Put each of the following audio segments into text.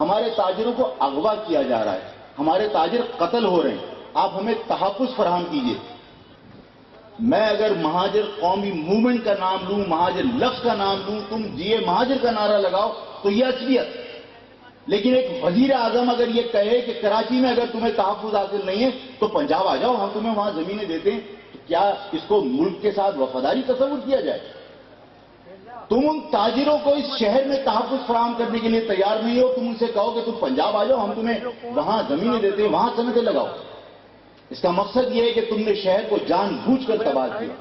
ہمارے تاجروں کو اغوا کیا جا رہا ہے، ہمارے تاجر قتل ہو رہے ہیں، آپ ہمیں تحفظ فراہم کیجیے۔ میں اگر مہاجر قومی موومنٹ کا نام لوں، مہاجر لفظ کا نام لوں، تم جیے مہاجر کا نعرہ لگاؤ تو یہ اصلیت۔ لیکن ایک وزیر اعظم اگر یہ کہے کہ کراچی میں اگر تمہیں تحفظ حاصل نہیں ہے تو پنجاب آ جاؤ، ہم تمہیں وہاں زمینیں دیتے ہیں، تو کیا اس کو ملک کے ساتھ وفاداری تصور کیا جائے؟ تم ان تاجروں کو اس شہر میں تحفظ فراہم کرنے کے لیے تیار نہیں ہو، تم ان سے کہو کہ تم پنجاب آ جاؤ، ہم تمہیں وہاں زمینیں دیتے ہیں، وہاں صنعتیں لگاؤ۔ اس کا مقصد یہ ہے کہ تم نے شہر کو جان بوجھ کر تباہ کیا،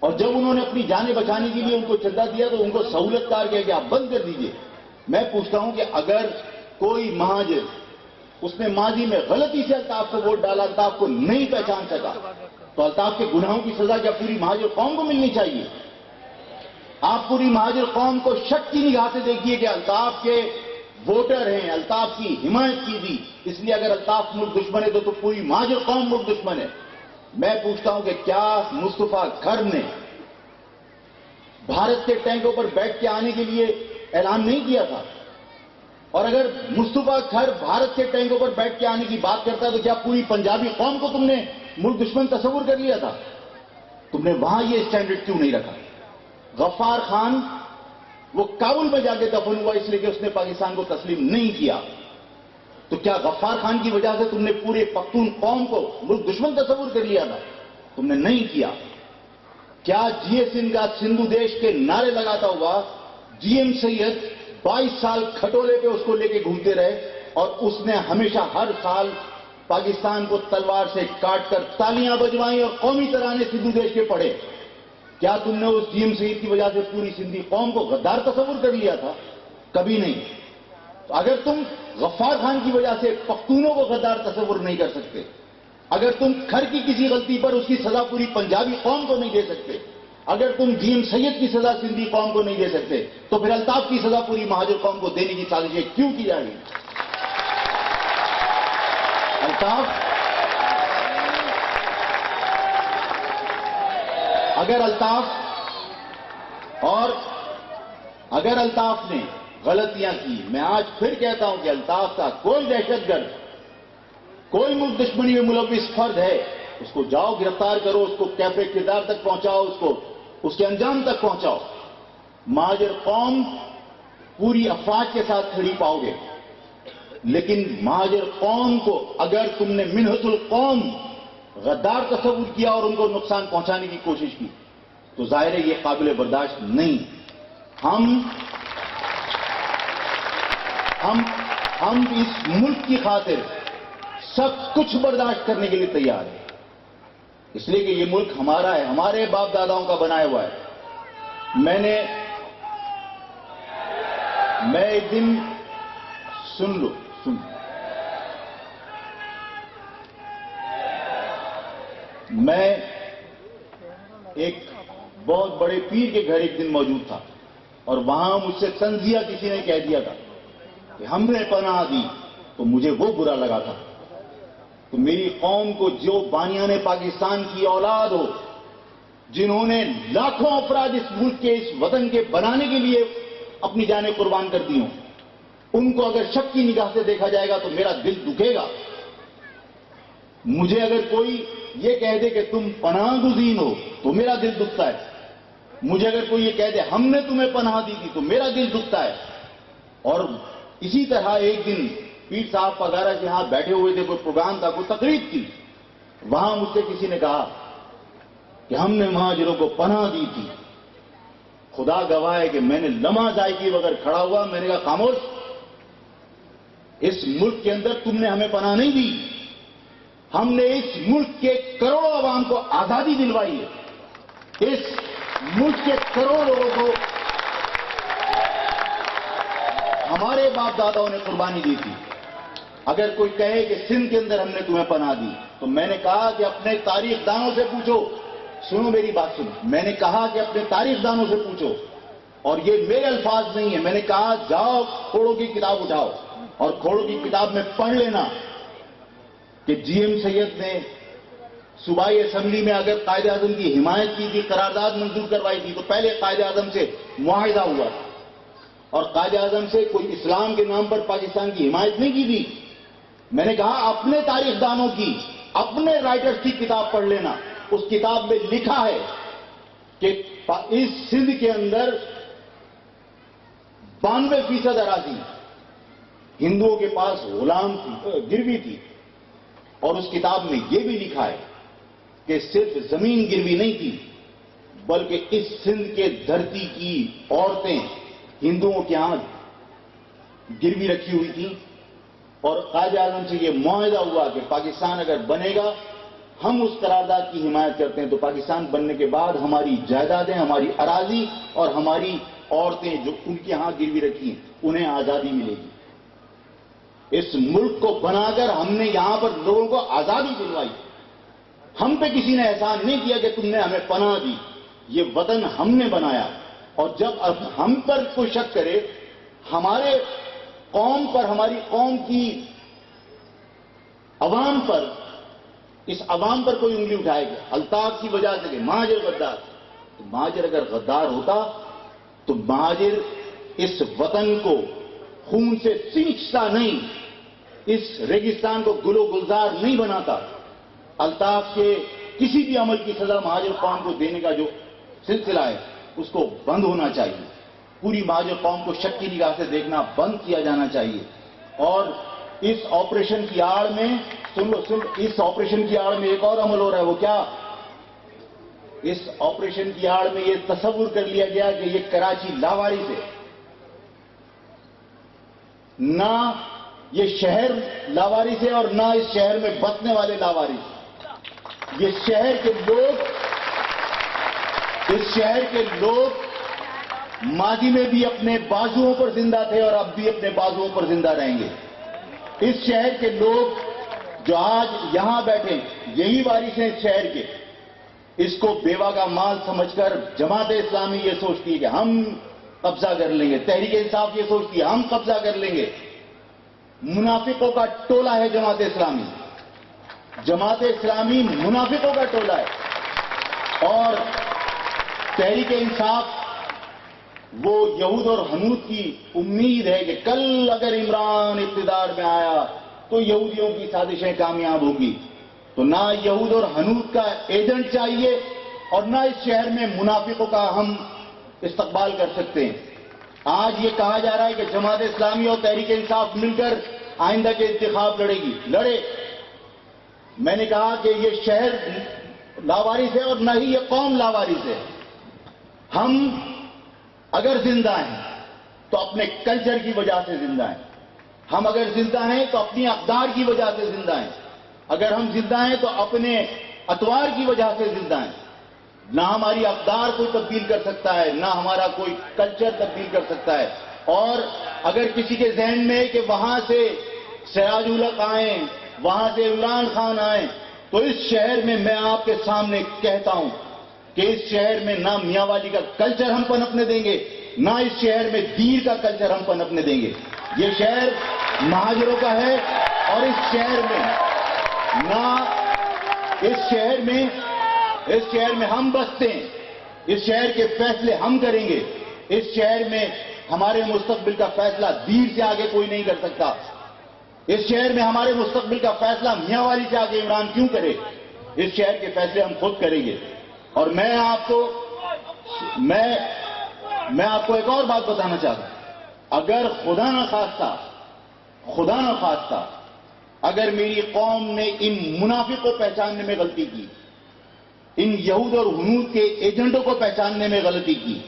اور جب انہوں نے اپنی جانیں بچانے کے لیے ان کو چندہ دیا تو ان کو سہولت کار کیا کہ آپ بند کر دیجئے۔ میں پوچھتا ہوں کہ اگر کوئی مہاجر اس نے ماضی میں غلطی سے الطاف کو ووٹ ڈالا، الطاف کو نہیں پہچان سکا، تو الطاف کے گناہوں کی سزا کیا پوری مہاجر قوم کو ملنی چاہیے؟ آپ پوری مہاجر قوم کو شک کی نگاہ سے دیکھیے کہ الطاف کے ووٹر ہیں، الطاف کی حمایت کیجیے، اس لیے اگر الطاف ملک دشمن ہے تو پوری مہاجر قوم ملک دشمن ہے۔ میں پوچھتا ہوں کہ کیا مصطفیٰ گھر نے بھارت کے ٹینکوں پر بیٹھ کے آنے کے لیے اعلان نہیں کیا تھا؟ اور اگر مصطفیٰ گھر بھارت کے ٹینکوں پر بیٹھ کے آنے کی بات کرتا ہے تو کیا پوری پنجابی قوم کو تم نے ملک دشمن تصور کر لیا تھا؟ تم نے وہاں یہ اسٹینڈرڈ کیوں نہیں رکھا؟ غفار خان وہ کابل میں جا کے دفن ہوا اس لیے کہ اس نے پاکستان کو تسلیم نہیں کیا، تو کیا غفار خان کی وجہ سے تم نے پورے پختون قوم کو ملک دشمن تصور کر لیا تھا؟ تم نے نہیں کیا۔ کیا جی اے سنگھ کا سندھو دیش کے نعرے لگاتا ہوا جی ایم سید 22 سال کھٹولے پہ اس کو لے کے گھومتے رہے، اور اس نے ہمیشہ ہر سال پاکستان کو تلوار سے کاٹ کر تالیاں بجوائیں اور قومی ترانے سندھو دیش کے پڑھے؟ کیا تم نے اس جی ایم سید کی وجہ سے پوری سندھی قوم کو غدار تصور کر لیا تھا؟ کبھی نہیں۔ تو اگر تم غفار خان کی وجہ سے پختونوں کو غدار تصور نہیں کر سکتے، اگر تم گھر کی کسی غلطی پر اس کی سزا پوری پنجابی قوم کو نہیں دے سکتے، اگر تم جی ایم سید کی سزا سندھی قوم کو نہیں دے سکتے، تو پھر الطاف کی سزا پوری مہاجر قوم کو دینے کی سازشیں کیوں کی جا رہی؟ اگر الطاف نے غلطیاں کی، میں آج پھر کہتا ہوں کہ الطاف کا کوئی دہشت گرد، کوئی ملک دشمنی میں ملوث فرد ہے، اس کو جاؤ گرفتار کرو، اس کو کیفے کردار تک پہنچاؤ، اس کے انجام تک پہنچاؤ۔ مہاجر قوم پوری افواج کے ساتھ کھڑی پاؤ گے، لیکن مہاجر قوم کو اگر تم نے منحط القوم غدار تصور کیا اور ان کو نقصان پہنچانے کی کوشش کی تو ظاہر ہے یہ قابل برداشت نہیں۔ ہم اس ملک کی خاطر سب کچھ برداشت کرنے کے لیے تیار ہیں، اس لیے کہ یہ ملک ہمارا ہے، ہمارے باپ داداؤں کا بنایا ہوا ہے۔ میں ایک دن سن میں ایک بہت بڑے پیر کے گھر ایک دن موجود تھا، اور وہاں مجھ سے تنزیہ کسی نے کہہ دیا تھا کہ ہم نے پناہ دی، تو مجھے وہ برا لگا تھا۔ تو میری قوم کو جو بانیان پاکستان کی اولاد ہو، جنہوں نے لاکھوں افراد اس ملک کے اس وطن کے بنانے کے لیے اپنی جانیں قربان کر دی ہوں، ان کو اگر شک کی نگاہ سے دیکھا جائے گا تو میرا دل دکھے گا۔ مجھے اگر کوئی یہ کہہ دے کہ تم پناہ گزین ہو تو میرا دل دکھتا ہے، مجھے اگر کوئی یہ کہہ دے ہم نے تمہیں پناہ دی تھی تو میرا دل دکھتا ہے۔ اور اسی طرح ایک دن پیر صاحب پگارا کے ہاں بیٹھے ہوئے تھے، کوئی پروگرام تھا، کوئی تقریب تھی، وہاں مجھ سے کسی نے کہا کہ ہم نے مہاجروں کو پناہ دی تھی۔ خدا گواہ ہے کہ میں نے لمحہ ضائع کیے بغیر کھڑا ہوا، میں نے کہا خاموش، اس ملک کے اندر تم نے ہمیں پناہ نہیں دی، ہم نے اس ملک کے کروڑوں عوام کو آزادی دلوائی ہے، اس ملک کے کروڑوں لوگوں کو ہمارے باپ داداؤں نے قربانی دی تھی۔ اگر کوئی کہے کہ سندھ کے اندر ہم نے تمہیں پناہ دی، تو میں نے کہا کہ اپنے تاریخ دانوں سے پوچھو، سنو میری بات سنو، میں نے کہا کہ اپنے تاریخ دانوں سے پوچھو، اور یہ میرے الفاظ نہیں ہیں، میں نے کہا جاؤ کھوڑوں کی کتاب اٹھاؤ اور کھوڑوں کی کتاب میں پڑھ لینا کہ جی ایم سید نے صوبائی اسمبلی میں اگر قائد اعظم کی حمایت کی تھی، قرارداد منظور کروائی تھی، تو پہلے قائد اعظم سے معاہدہ ہوا تھا، اور قائد اعظم سے کوئی اسلام کے نام پر پاکستان کی حمایت نہیں کی تھی. میں نے کہا اپنے تاریخ دانوں کی، اپنے رائٹرز کی کتاب پڑھ لینا. اس کتاب میں لکھا ہے کہ اس سندھ کے اندر 92% اراضی ہندوؤں کے پاس غلام تھی، گروی تھی. اور اس کتاب میں یہ بھی لکھا ہے کہ صرف زمین گروی نہیں تھی، بلکہ اس سندھ کے دھرتی کی عورتیں ہندوؤں کے ہاں گروی رکھی ہوئی تھیں. اور قائد اعظم سے یہ معاہدہ ہوا کہ پاکستان اگر بنے گا، ہم اس قرارداد کی حمایت کرتے ہیں تو پاکستان بننے کے بعد ہماری جائیدادیں، ہماری اراضی اور ہماری عورتیں جو ان کے ہاں گروی رکھی ہیں انہیں آزادی ملے گی. اس ملک کو بنا کر ہم نے یہاں پر لوگوں کو آزادی دلوائی. ہم پہ کسی نے احسان نہیں کیا کہ تم نے ہمیں پناہ دی. یہ وطن ہم نے بنایا. اور جب اب ہم پر کوئی شک کرے، ہمارے قوم پر، ہماری قوم کی عوام پر، اس عوام پر کوئی انگلی اٹھائے گا الطاف کی وجہ سے کہ مہاجر غدار، تو مہاجر اگر غدار ہوتا تو مہاجر اس وطن کو خون سے سینچتا نہیں، اس ریگستان کو گل و گلزار نہیں بناتا. الطاف کے کسی بھی عمل کی سزا مہاجر قوم کو دینے کا جو سلسلہ ہے اس کو بند ہونا چاہیے. پوری مہاجر قوم کو شک کی نگاہ سے دیکھنا بند کیا جانا چاہیے. اور اس آپریشن کی آڑ میں اس آپریشن کی آڑ میں ایک اور عمل ہو رہا ہے. وہ کیا؟ اس آپریشن کی آڑ میں یہ تصور کر لیا گیا کہ یہ کراچی لاواری سے، نہ یہ شہر لاواری سے اور نہ اس شہر میں بسنے والے لاواری سے. یہ شہر کے لوگ، اس شہر کے لوگ ماضی میں بھی اپنے بازوؤں پر زندہ تھے اور اب بھی اپنے بازوؤں پر زندہ رہیں گے. اس شہر کے لوگ جو آج یہاں بیٹھے یہی وارث ہیں اس شہر کے. اس کو بیوہ کا مال سمجھ کر جماعت اسلامی یہ سوچتی ہے کہ ہم قبضہ کر لیں گے. تحریک انصاف یہ سوچتی ہے ہم قبضہ کر لیں گے. منافقوں کا ٹولہ ہے جماعت اسلامی. جماعت اسلامی منافقوں کا ٹولہ ہے. اور تحریک انصاف وہ یہود اور حنود کی امید ہے کہ کل اگر عمران اقتدار میں آیا تو یہودیوں کی سازشیں کامیاب ہوگی. تو نہ یہود اور حنود کا ایجنٹ چاہیے اور نہ اس شہر میں منافقوں کا ہم استقبال کر سکتے ہیں. آج یہ کہا جا رہا ہے کہ جماعت اسلامی اور تحریک انصاف مل کر آئندہ کے انتخاب لڑے گی. لڑے. میں نے کہا کہ یہ شہر لاوارث ہے اور نہ ہی یہ قوم لاوارث ہے. ہم اگر زندہ ہیں تو اپنے کلچر کی وجہ سے زندہ ہیں. ہم اگر زندہ ہیں تو اپنی اقدار کی وجہ سے زندہ ہیں. اگر ہم زندہ ہیں تو اپنے اتوار کی وجہ سے زندہ ہیں. نہ ہماری اقدار کوئی تبدیل کر سکتا ہے، نہ ہمارا کوئی کلچر تبدیل کر سکتا ہے. اور اگر کسی کے ذہن میں کہ وہاں سے سراج الحق آئیں، وہاں سے عمران خان آئیں، تو اس شہر میں میں آپ کے سامنے کہتا ہوں کہ اس شہر میں نہ میاں والی کا کلچر ہم پنپنے دیں گے، نہ اس شہر میں دیر کا کلچر ہم پنپنے دیں گے. یہ شہر مہاجروں کا ہے اور اس شہر میں ہم بستے ہیں. اس شہر کے فیصلے ہم کریں گے. اس شہر میں ہمارے مستقبل کا فیصلہ دیر سے آگے کوئی نہیں کر سکتا. اس شہر میں ہمارے مستقبل کا فیصلہ میاں والی سے آگے عمران کیوں کرے. اس شہر کے فیصلے ہم خود کریں گے. اور میں آپ کو ایک اور بات بتانا چاہتا ہوں. اگر خدا نہ خواستہ اگر میری قوم نے ان منافق کو پہچاننے میں غلطی کی، ان یہود اور حنود کے ایجنٹوں کو پہچاننے میں غلطی کی،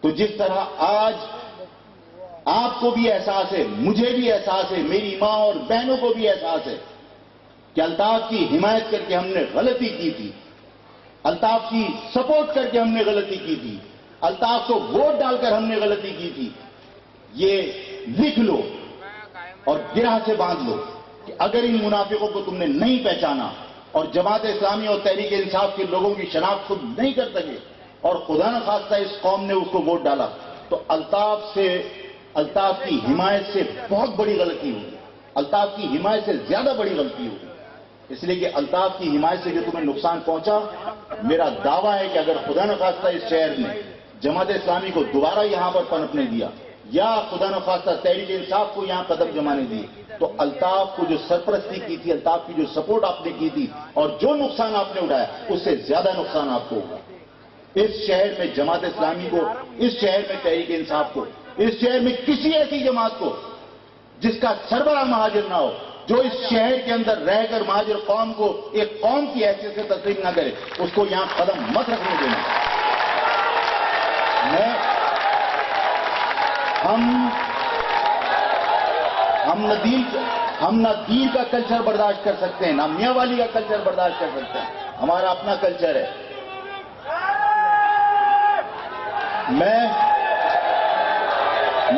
تو جس طرح آج آپ کو بھی احساس ہے، مجھے بھی احساس ہے، میری ماں اور بہنوں کو بھی احساس ہے کہ الطاف کی حمایت کر کے ہم نے غلطی کی تھی، الطاف کی سپورٹ کر کے ہم نے غلطی کی تھی، الطاف کو ووٹ ڈال کر ہم نے غلطی کی تھی. یہ لکھ لو اور گرہ سے باندھ لو کہ اگر ان منافقوں کو تم نے نہیں پہچانا اور جماعت اسلامی اور تحریک انصاف کے لوگوں کی شناخت خود نہیں کر سکے اور خدا نہ خواستہ اس قوم نے اس کو ووٹ ڈالا، تو الطاف کی حمایت سے بہت بڑی غلطی ہوگی. الطاف کی حمایت سے زیادہ بڑی غلطی ہوگی. اس لیے کہ الطاف کی حمایت سے جو تمہیں نقصان پہنچا، میرا دعویٰ ہے کہ اگر خدا نہ خواستہ اس شہر میں جماعت اسلامی کو دوبارہ یہاں پر پنپنے دیا یا خدا نخواستہ تحریک انصاف کو یہاں قدم جمانے دیے تو الطاف کو جو سرپرستی کی تھی، الطاف کی جو سپورٹ آپ نے کی تھی اور جو نقصان آپ نے اٹھایا اس سے زیادہ نقصان آپ کو ہوگا. اس شہر میں جماعت اسلامی کو، اس شہر میں تحریک انصاف کو، اس شہر میں کسی ایسی جماعت کو جس کا سربراہ مہاجر نہ ہو، جو اس شہر کے اندر رہ کر مہاجر قوم کو ایک قوم کی حیثیت سے تسلیم نہ کرے، اس کو یہاں قدم مت رکھنے دینا. ہم نہ دین کا کلچر برداشت کر سکتے ہیں، نہ میاں والی کا کلچر برداشت کر سکتے ہیں. ہمارا اپنا کلچر ہے. میں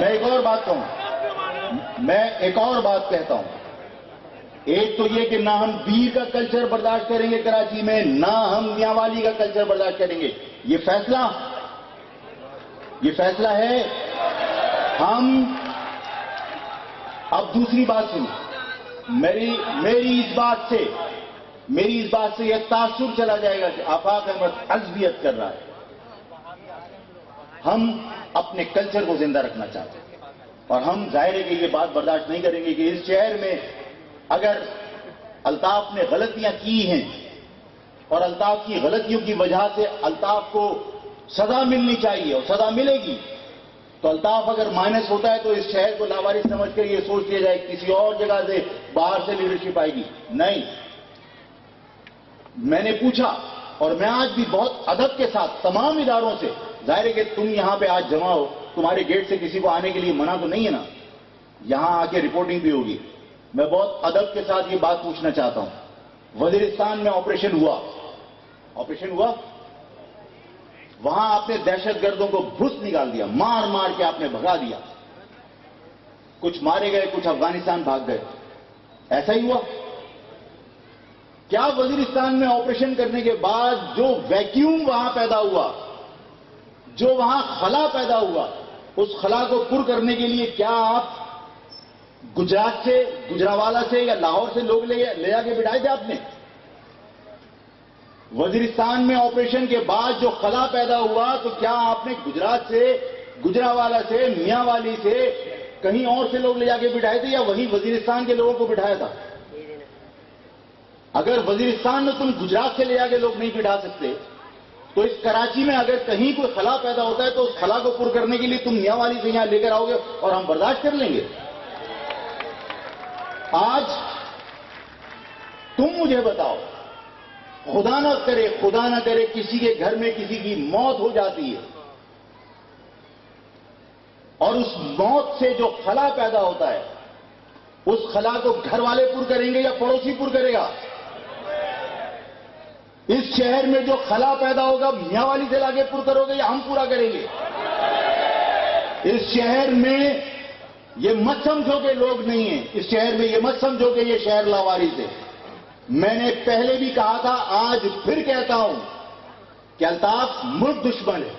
ایک اور بات کہوں، میں ایک اور بات کہتا ہوں. ایک تو یہ کہ نہ ہم دین کا کلچر برداشت کریں گے کراچی میں، نہ ہم میاں والی کا کلچر برداشت کریں گے. یہ فیصلہ ہے. ہم اب دوسری بات سنیں. میری اس بات سے یہ تاثر چلا جائے گا کہ آفاق احمد عصبیت کر رہا ہے. ہم اپنے کلچر کو زندہ رکھنا چاہتے ہیں اور ہم ظاہر ہے کہ یہ بات برداشت نہیں کریں گے کہ اس شہر میں اگر الطاف نے غلطیاں کی ہیں اور الطاف کی غلطیوں کی وجہ سے الطاف کو سزا ملنی چاہیے اور سزا ملے گی، تو الطاف اگر مائنس ہوتا ہے تو اس شہر کو لاوارث سمجھ کر یہ سوچ لیا جائے کسی اور جگہ سے باہر سے لیڈرشپ آئے گی. نہیں، میں نے پوچھا اور میں آج بھی بہت ادب کے ساتھ تمام اداروں سے، ظاہر ہے کہ تم یہاں پہ آج جمع ہو، تمہارے گیٹ سے کسی کو آنے کے لیے منع تو نہیں ہے نا، یہاں آ کے رپورٹنگ بھی ہوگی. میں بہت ادب کے ساتھ یہ بات پوچھنا چاہتا ہوں. وزیرستان میں آپریشن ہوا، وہاں آپ نے دہشت گردوں کو بھس نکال دیا، مار مار کے آپ نے بھگا دیا. کچھ مارے گئے، کچھ افغانستان بھاگ گئے. ایسا ہی ہوا. کیا وزیرستان میں آپریشن کرنے کے بعد جو ویکیوم وہاں پیدا ہوا، جو وہاں خلا پیدا ہوا، اس خلا کو پر کرنے کے لیے کیا آپ گجرات سے، گجراوالا سے یا لاہور سے لوگ لے جا کے بٹھائے تھے آپ نے؟ وزیرستان میں آپریشن کے بعد جو خلا پیدا ہوا تو کیا آپ نے گجرات سے، گجراوالا سے، میاں والی سے، کہیں اور سے لوگ لے جا کے بٹھائے تھے یا وہیں وزیرستان کے لوگوں کو بٹھایا تھا؟ اگر وزیرستان میں تم گجرات سے لے جا کے لوگ نہیں بٹھا سکتے تو اس کراچی میں اگر کہیں کوئی خلا پیدا ہوتا ہے تو اس خلا کو پر کرنے کے لیے تم میاں والی سے یہاں لے کر آؤ گے اور ہم برداشت کر لیں گے؟ آج تم مجھے بتاؤ، خدا نہ کرے کسی کے گھر میں کسی کی موت ہو جاتی ہے اور اس موت سے جو خلا پیدا ہوتا ہے اس خلا کو گھر والے پر کریں گے یا پڑوسی پر کرے گا؟ اس شہر میں جو خلا پیدا ہوگا میاں والی سے لا کے پر کرو گے یا ہم پورا کریں گے؟ اس شہر میں یہ مت سمجھو کہ لوگ نہیں ہیں، اس شہر میں یہ مت سمجھو کہ یہ شہر لاوارث ہے. میں نے پہلے بھی کہا تھا، آج پھر کہتا ہوں کہ الطاف ملک دشمن ہے،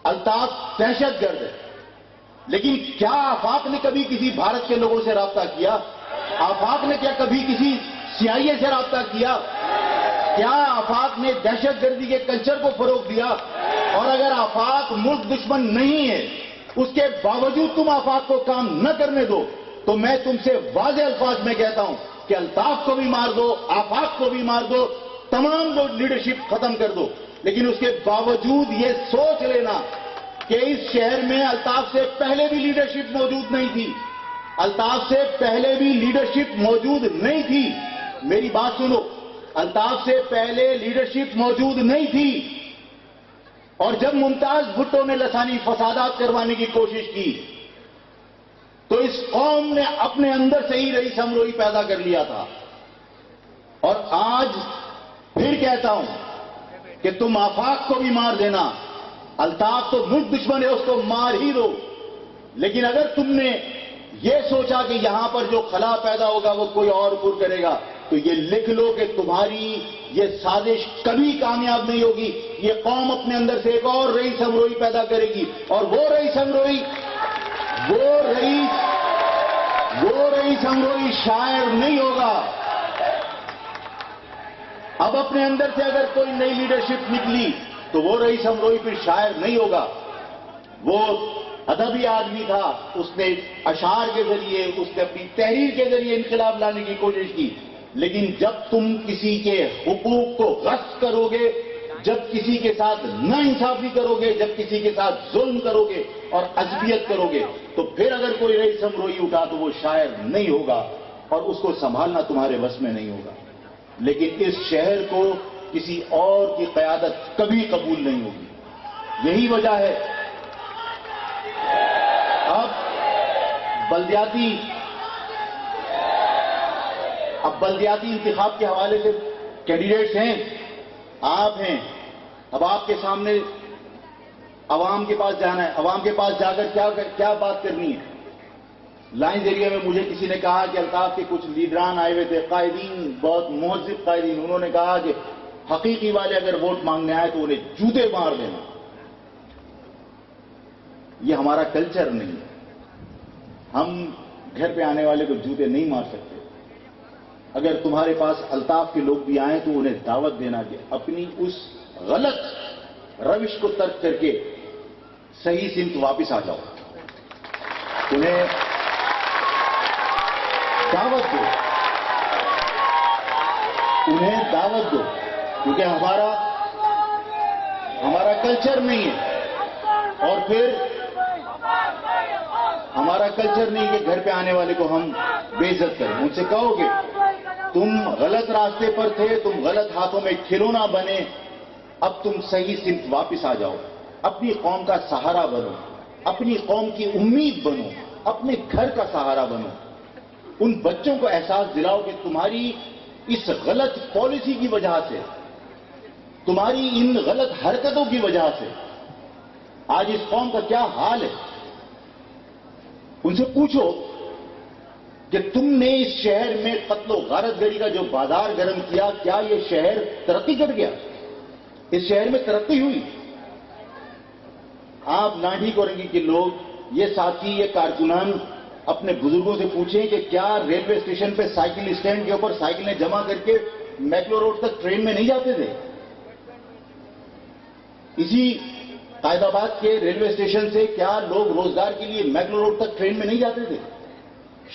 الطاف دہشت گرد ہے. لیکن کیا آفاق نے کبھی کسی بھارت کے لوگوں سے رابطہ کیا؟ آفاق نے کیا کبھی کسی CIA سے رابطہ کیا؟ کیا آفاق نے دہشت گردی کے کلچر کو فروغ دیا؟ اور اگر آفاق ملک دشمن نہیں ہے، اس کے باوجود تم آفاق کو کام نہ کرنے دو، تو میں تم سے واضح الفاظ میں کہتا ہوں کہ الطاف کو بھی مار دو، آفاق کو بھی مار دو، تمام لوگ لیڈرشپ ختم کر دو. لیکن اس کے باوجود یہ سوچ لینا کہ اس شہر میں الطاف سے پہلے بھی لیڈرشپ موجود نہیں تھی، الطاف سے پہلے بھی لیڈرشپ موجود نہیں تھی. میری بات سنو، الطاف سے پہلے لیڈرشپ موجود نہیں تھی اور جب ممتاز بھٹو نے لسانی فسادات کروانے کی کوشش کی تو اس قوم نے اپنے اندر سے ہی رئیس امروئی پیدا کر لیا تھا. اور آج پھر کہتا ہوں کہ تم آفاق کو بھی مار دینا، الطاف تو ملک دشمن ہے، اس کو مار ہی دو. لیکن اگر تم نے یہ سوچا کہ یہاں پر جو خلا پیدا ہوگا وہ کوئی اور پر کرے گا تو یہ لکھ لو کہ تمہاری یہ سازش کبھی کامیاب نہیں ہوگی. یہ قوم اپنے اندر سے ایک اور رئیس امروئی پیدا کرے گی اور وہ رئیس امروئی شاعر نہیں ہوگا. اب اپنے اندر سے اگر کوئی نئی لیڈرشپ نکلی تو وہ رئیس امروئی پھر شاعر نہیں ہوگا، وہ ادبی آدمی تھا، اس نے اشعار کے ذریعے، اس نے اپنی تحریر کے ذریعے انقلاب لانے کی کوشش کی. لیکن جب تم کسی کے حقوق کو غصب کرو گے، جب کسی کے ساتھ ناانصافی کرو گے، جب کسی کے ساتھ ظلم کرو گے اور عصبیت کرو گے، تو پھر اگر کوئی رئیس امروئی اٹھا تو وہ شاعر نہیں ہوگا اور اس کو سنبھالنا تمہارے بس میں نہیں ہوگا. لیکن اس شہر کو کسی اور کی قیادت کبھی قبول نہیں ہوگی. یہی وجہ ہے اب بلدیاتی انتخاب کے حوالے سے کینڈیڈیٹس ہیں، آپ ہیں. اب آپ کے سامنے عوام کے پاس جانا ہے. عوام کے پاس جا کر کیا بات کرنی ہے؟ لائنز ایریا میں مجھے کسی نے کہا کہ الطاف کے کچھ لیڈران آئے ہوئے تھے، قائدین، بہت مہذب قائدین. انہوں نے کہا کہ حقیقی والے اگر ووٹ مانگنے آئے تو انہیں جوتے مار دینا. یہ ہمارا کلچر نہیں ہے. ہم گھر پہ آنے والے کو جوتے نہیں مار سکتے. اگر تمہارے پاس الطاف کے لوگ بھی آئیں تو انہیں دعوت دینا کہ اپنی اس غلط روش کو ترک کر کے صحیح سمت واپس آ جاؤ. انہیں دعوت دو، انہیں دعوت دو، کیونکہ ہمارا کلچر نہیں ہے. اور پھر ہمارا کلچر نہیں کہ گھر پہ آنے والے کو ہم بے عزت کریں. ان سے کہو گے تم غلط راستے پر تھے، تم غلط ہاتھوں میں کھلونا بنے، اب تم صحیح سمت واپس آ جاؤ. اپنی قوم کا سہارا بنو، اپنی قوم کی امید بنو، اپنے گھر کا سہارا بنو. ان بچوں کو احساس دلاؤ کہ تمہاری اس غلط پالیسی کی وجہ سے، تمہاری ان غلط حرکتوں کی وجہ سے آج اس قوم کا کیا حال ہے. ان سے پوچھو کہ تم نے اس شہر میں قتل و غارت گری کا جو بازار گرم کیا، کیا یہ شہر ترقی کر گیا؟ اس شہر میں ترقی ہوئی؟ آپ لاٹھی کورنگی کے لوگ، یہ ساتھی، یہ کارکنان اپنے بزرگوں سے پوچھیں کہ کیا ریلوے اسٹیشن پہ سائیکل اسٹینڈ کے اوپر سائیکلیں جمع کر کے میکلو روڈ تک ٹرین میں نہیں جاتے تھے؟ اسی قائد آباد کے ریلوے اسٹیشن سے کیا لوگ روزگار کے لیے میکلو روڈ تک ٹرین میں نہیں جاتے تھے؟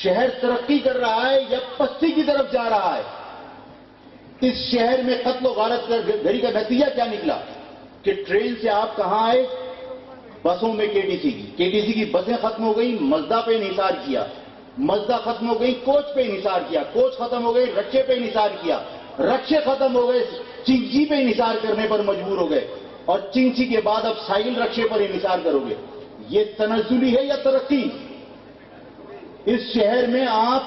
شہر ترقی کر رہا ہے یا پستی کی طرف جا رہا ہے؟ اس شہر میں قتل و غارت گری کا نتیجہ کیا نکلا کہ ٹرین سے آپ کہاں آئے؟ بسوں میں کے ٹی سی کی بسیں ختم ہو گئی، مزدا پہ انحصار کیا. مزدا ختم ہو گئی، کوچ پہ انحصار کیا. کوچ ختم ہو گئی، رکشے پہ انحصار کیا. رکشے ختم ہو گئے، چنچی پہ انحصار کرنے پر مجبور ہو گئے. اور چنچی کے بعد اب سائیکل رکشے پر انحصار کرو گے. یہ تنزلی ہے یا ترقی؟ اس شہر میں آپ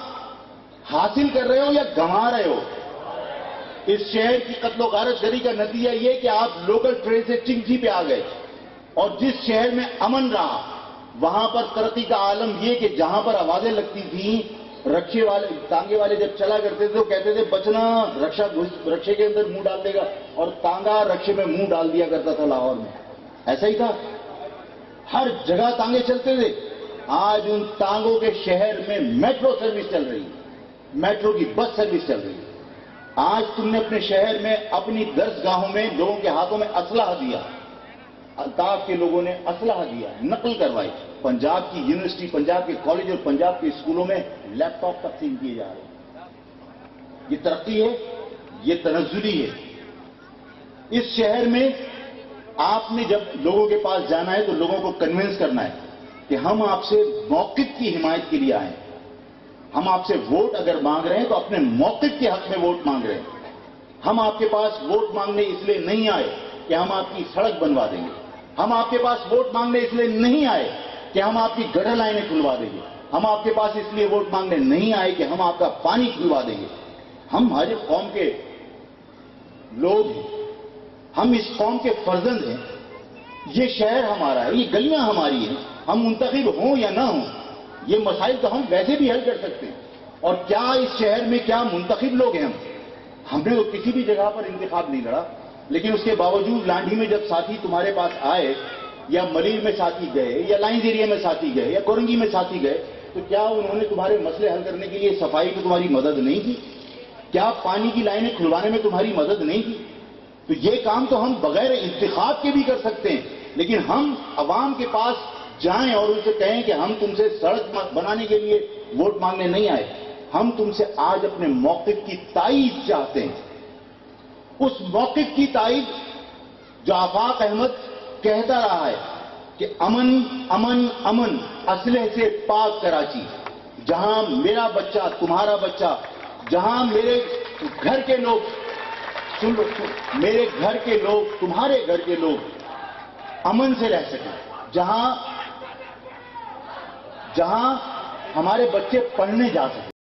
حاصل کر رہے ہو یا گنوا رہے ہو؟ اس شہر کی قتل و غارت گری کا نتیجہ یہ کہ آپ لوکل ٹرین سے چنچی پہ آ گئے. اور جس شہر میں امن رہا وہاں پر ترقی کا عالم یہ کہ جہاں پر آوازیں لگتی تھیں، رکشے والے، تانگے والے جب چلا کرتے تھے تو کہتے تھے بچنا، رکشے کے اندر منہ ڈال دے گا، اور تانگا رکشے میں منہ ڈال دیا کرتا تھا. لاہور میں ایسا ہی تھا، ہر جگہ تانگے چلتے تھے. آج ان تانگوں کے شہر میں میٹرو سروس چل رہی ہے، میٹرو کی بس سروس چل رہی ہے. آج تم نے اپنے شہر میں اپنی درسگاہوں میں لوگوں کے ہاتھوں میں اسلحہ دیا. الطاف کے لوگوں نے اسلحہ دیا، نقل کروائی. پنجاب کی یونیورسٹی، پنجاب کے کالج اور پنجاب کے اسکولوں میں لیپ ٹاپ تقسیم کیے جا رہے ہیں. یہ ترقی ہے؟ یہ تنزلی ہے. اس شہر میں آپ نے جب لوگوں کے پاس جانا ہے تو لوگوں کو کنونس کرنا ہے کہ ہم آپ سے موقف کی حمایت کے لیے آئے ہیں. ہم آپ سے ووٹ اگر مانگ رہے ہیں تو اپنے موقف کے حق میں ووٹ مانگ رہے ہیں. ہم آپ کے پاس ووٹ مانگنے اس لیے نہیں آئے کہ ہم آپ کی سڑک بنوا دیں گے. ہم آپ کے پاس ووٹ مانگنے اس لیے نہیں آئے کہ ہم آپ کی گٹر لائنیں کھلوا دیں گے. ہم آپ کے پاس اس لیے ووٹ مانگنے نہیں آئے کہ ہم آپ کا پانی کھلوا دیں گے. ہم ہماری قوم کے لوگ ہیں، ہم اس قوم کے فرزند ہیں. یہ شہر ہمارا ہے، یہ گلیاں ہماری ہیں. ہم منتخب ہوں یا نہ ہوں، یہ مسائل تو ہم ویسے بھی حل کر سکتے ہیں. اور کیا اس شہر میں کیا منتخب لوگ ہیں؟ ہم نے تو کسی بھی جگہ پر انتخاب نہیں لڑا. لیکن اس کے باوجود لانڈھی میں جب ساتھی تمہارے پاس آئے، یا ملیر میں ساتھی گئے، یا لائنز ایریا میں ساتھی گئے، یا کورنگی میں ساتھی گئے، تو کیا انہوں نے تمہارے مسئلے حل کرنے کے لیے صفائی کی تمہاری مدد نہیں کی؟ کیا پانی کی لائنیں کھلوانے میں تمہاری مدد نہیں کی؟ تو یہ کام تو ہم بغیر انتخاب کے بھی کر سکتے ہیں. لیکن ہم عوام کے پاس جائیں اور ان سے کہیں کہ ہم تم سے سڑک بنانے کے لیے ووٹ مانگنے نہیں آئے، ہم تم سے آج اپنے موقف کی تائید چاہتے ہیں. اس موقف کی تائید جو آفاق احمد کہتا رہا ہے کہ امن امن امن اسلحے سے پاک کراچی، جہاں میرا بچہ تمہارا بچہ، جہاں میرے گھر کے لوگ، سن لو، میرے گھر کے لوگ، تمہارے گھر کے لوگ امن سے رہ سکیں، جہاں ہمارے بچے پڑھنے جا سکیں.